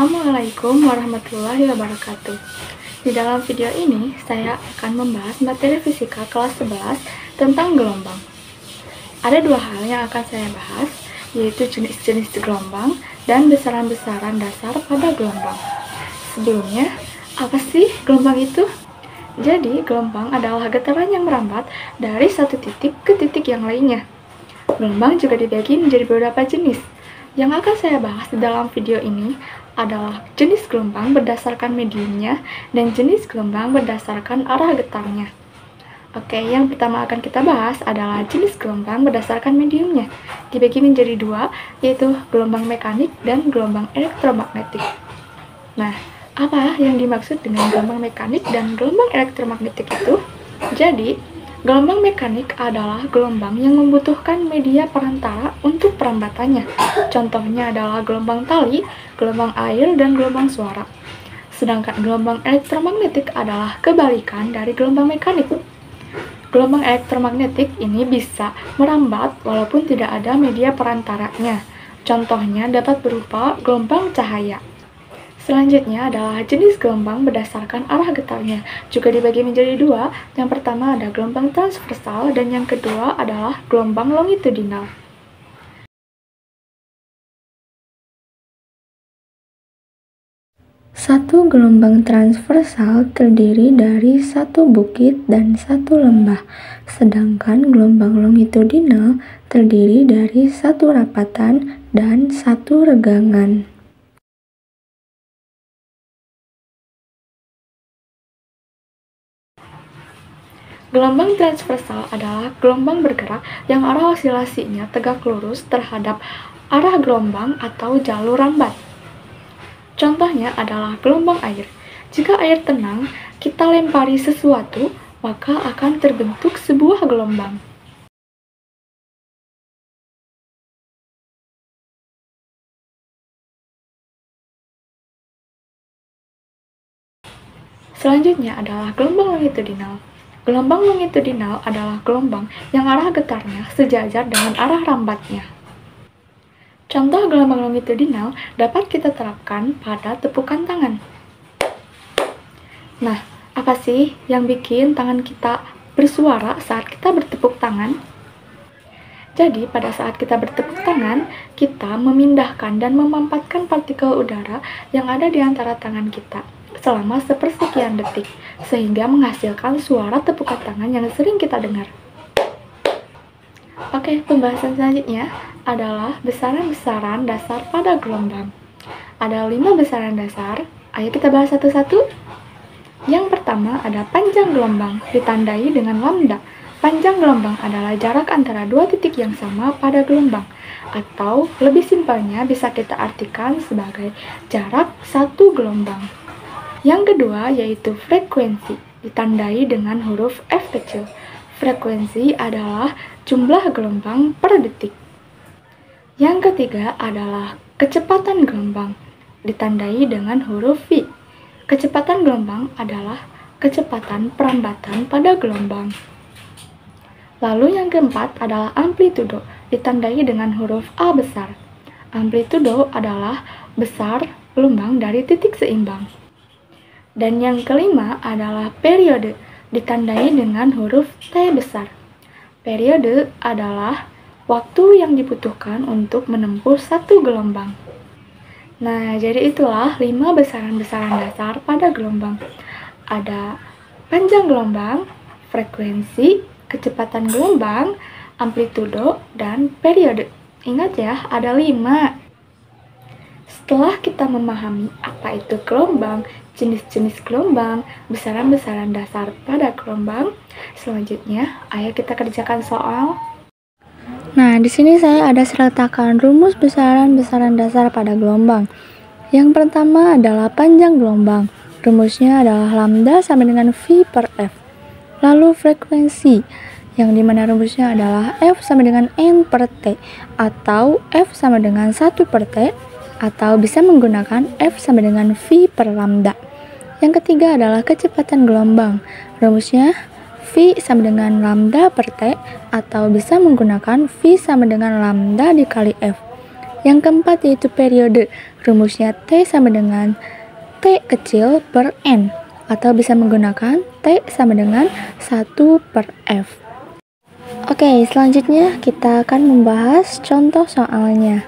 Assalamualaikum warahmatullahi wabarakatuh. Di dalam video ini, saya akan membahas materi fisika kelas 11 tentang gelombang. Ada dua hal yang akan saya bahas, yaitu jenis-jenis gelombang dan besaran-besaran dasar pada gelombang. Sebelumnya, apa sih gelombang itu? Jadi, gelombang adalah getaran yang merambat dari satu titik ke titik yang lainnya. Gelombang juga dibagi menjadi beberapa jenis. Yang akan saya bahas di dalam video ini adalah jenis gelombang berdasarkan mediumnya dan jenis gelombang berdasarkan arah getarnya. Oke, yang pertama akan kita bahas adalah jenis gelombang berdasarkan mediumnya. Dibagi menjadi dua, yaitu gelombang mekanik dan gelombang elektromagnetik. Nah, apa yang dimaksud dengan gelombang mekanik dan gelombang elektromagnetik itu? Jadi, gelombang mekanik adalah gelombang yang membutuhkan media perantara untuk perambatannya. Contohnya adalah gelombang tali, gelombang air, dan gelombang suara. Sedangkan gelombang elektromagnetik adalah kebalikan dari gelombang mekanik. Gelombang elektromagnetik ini bisa merambat walaupun tidak ada media perantaranya. Contohnya dapat berupa gelombang cahaya. Selanjutnya adalah jenis gelombang berdasarkan arah getarnya, juga dibagi menjadi dua. Yang pertama ada gelombang transversal dan yang kedua adalah gelombang longitudinal. Satu gelombang transversal terdiri dari satu bukit dan satu lembah, sedangkan gelombang longitudinal terdiri dari satu rapatan dan satu regangan. Gelombang transversal adalah gelombang bergerak yang arah osilasinya tegak lurus terhadap arah gelombang atau jalur rambat. Contohnya adalah gelombang air. Jika air tenang, kita lempari sesuatu, maka akan terbentuk sebuah gelombang. Selanjutnya adalah gelombang longitudinal. Gelombang longitudinal adalah gelombang yang arah getarnya sejajar dengan arah rambatnya. Contoh gelombang longitudinal dapat kita terapkan pada tepukan tangan. Nah, apa sih yang bikin tangan kita bersuara saat kita bertepuk tangan? Jadi, pada saat kita bertepuk tangan, kita memindahkan dan memampatkan partikel udara yang ada di antara tangan kita selama sepersekian detik, sehingga menghasilkan suara tepukan tangan yang sering kita dengar. Oke, pembahasan selanjutnya adalah besaran-besaran dasar pada gelombang. Ada 5 besaran dasar, ayo kita bahas satu-satu. Yang pertama ada panjang gelombang, ditandai dengan lambda. Panjang gelombang adalah jarak antara dua titik yang sama pada gelombang, atau lebih simpelnya bisa kita artikan sebagai jarak satu gelombang. Yang kedua yaitu frekuensi, ditandai dengan huruf F kecil. Frekuensi adalah jumlah gelombang per detik. Yang ketiga adalah kecepatan gelombang, ditandai dengan huruf V. Kecepatan gelombang adalah kecepatan perambatan pada gelombang. Lalu yang keempat adalah amplitudo, ditandai dengan huruf A besar. Amplitudo adalah besar gelombang dari titik seimbang. Dan yang kelima adalah periode, ditandai dengan huruf T besar. Periode adalah waktu yang dibutuhkan untuk menempuh satu gelombang. Nah, jadi itulah 5 besaran-besaran dasar pada gelombang. Ada panjang gelombang, frekuensi, kecepatan gelombang, amplitudo, dan periode. Ingat ya, ada 5. Setelah kita memahami apa itu gelombang, jenis-jenis gelombang, besaran-besaran dasar pada gelombang, selanjutnya ayo kita kerjakan soal. Nah, di sini saya ada sertakan rumus besaran-besaran dasar pada gelombang. Yang pertama adalah panjang gelombang. Rumusnya adalah lambda sama dengan V per F. Lalu frekuensi, yang dimana rumusnya adalah F sama dengan N per T, atau F sama dengan 1 per T, atau bisa menggunakan F sama dengan V per lambda. Yang ketiga adalah kecepatan gelombang. Rumusnya V sama dengan lambda per T, atau bisa menggunakan V sama dengan lambda dikali F. Yang keempat yaitu periode. rumusnya T sama dengan T kecil per N, atau bisa menggunakan T sama dengan 1 per F. Oke, selanjutnya kita akan membahas contoh soalnya.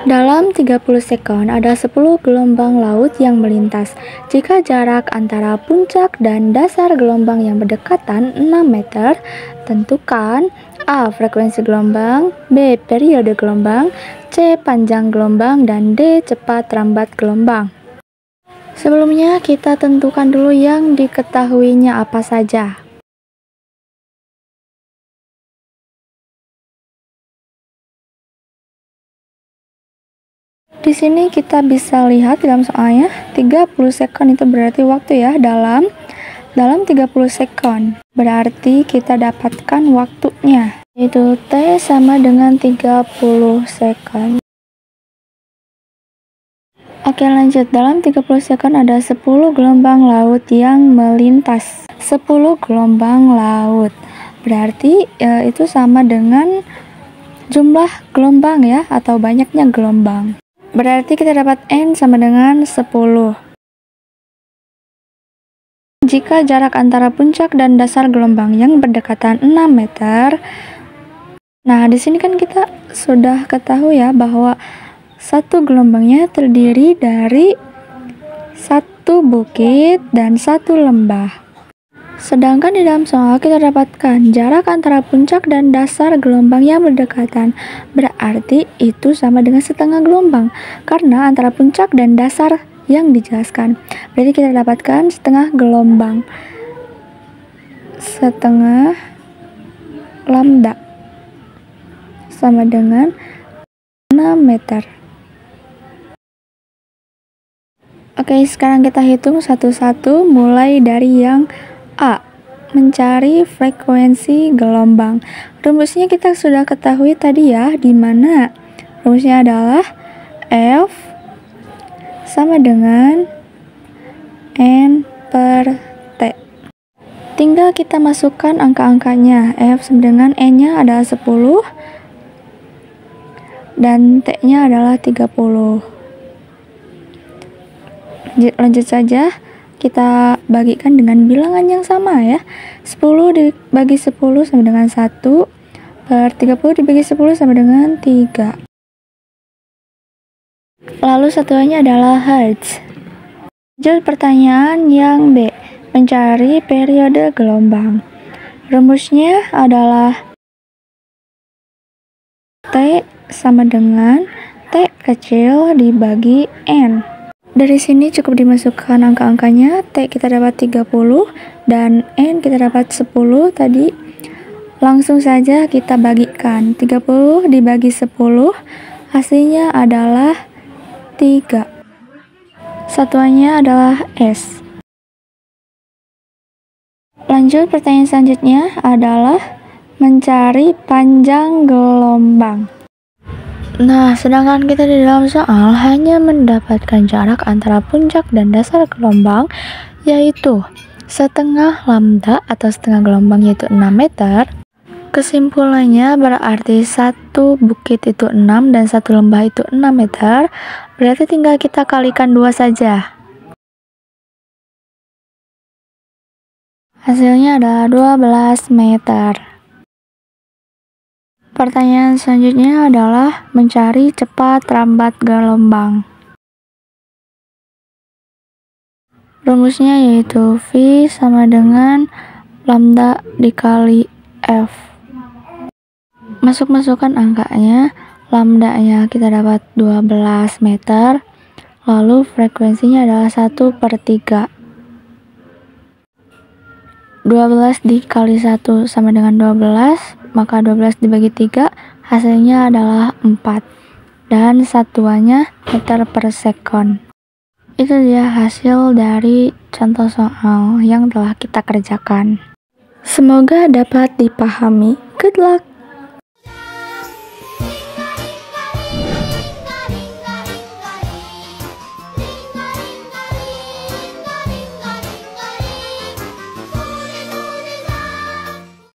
Dalam 30 sekon ada 10 gelombang laut yang melintas. Jika jarak antara puncak dan dasar gelombang yang berdekatan 6 meter, tentukan A. Frekuensi gelombang, B. Periode gelombang, C. Panjang gelombang, dan D. Cepat lambat gelombang. Sebelumnya kita tentukan dulu yang diketahuinya apa saja. Di sini kita bisa lihat dalam soalnya 30 sekon itu berarti waktu ya, dalam 30 sekon. Berarti kita dapatkan waktunya, yaitu T sama dengan 30 sekon. Oke, lanjut. Dalam 30 sekon ada 10 gelombang laut yang melintas. 10 gelombang laut. Berarti itu sama dengan jumlah gelombang ya, atau banyaknya gelombang. Berarti kita dapat N sama dengan 10. Jika jarak antara puncak dan dasar gelombang yang berdekatan 6 meter. Nah, di sini kan kita sudah ketahui ya bahwa satu gelombangnya terdiri dari satu bukit dan satu lembah. Sedangkan di dalam soal kita dapatkan jarak antara puncak dan dasar gelombang yang berdekatan. Berarti itu sama dengan setengah gelombang, karena antara puncak dan dasar yang dijelaskan. Berarti kita dapatkan setengah gelombang. Setengah lambda sama dengan 6 meter. Oke, sekarang kita hitung satu-satu mulai dari yang A. Mencari frekuensi gelombang. Rumusnya kita sudah ketahui tadi ya, di mana rumusnya adalah F sama dengan N per T. Tinggal kita masukkan angka-angkanya. F sama dengan N-nya adalah 10 dan T-nya adalah 30. Lanjut saja, kita bagikan dengan bilangan yang sama ya. 10 dibagi 10 sama dengan 1, per 30 dibagi 10 sama dengan 3. Lalu satuannya adalah Hertz. Lanjut pertanyaan yang B, mencari periode gelombang. Rumusnya adalah T sama dengan T kecil dibagi N. Dari sini cukup dimasukkan angka-angkanya. T kita dapat 30 dan N kita dapat 10 tadi. Langsung saja kita bagikan. 30 dibagi 10 hasilnya adalah 3. Satuannya adalah S. Lanjut, pertanyaan selanjutnya adalah mencari panjang gelombang. Nah, sedangkan kita di dalam soal hanya mendapatkan jarak antara puncak dan dasar gelombang, yaitu setengah lambda atau setengah gelombang, yaitu 6 meter. Kesimpulannya berarti satu bukit itu 6 dan satu lembah itu 6 meter. Berarti tinggal kita kalikan 2 saja. Hasilnya adalah 12 meter. Pertanyaan selanjutnya adalah mencari cepat lambat gelombang. Rumusnya yaitu V sama dengan lambda dikali F. Masukkan angkanya. Lambdanya kita dapat 12 meter. Lalu frekuensinya adalah 1 per 3. 12 dikali 1 sama dengan 12, maka 12 dibagi 3 hasilnya adalah 4 dan satuannya meter per sekon. Itu dia hasil dari contoh soal yang telah kita kerjakan. Semoga dapat dipahami. Good luck!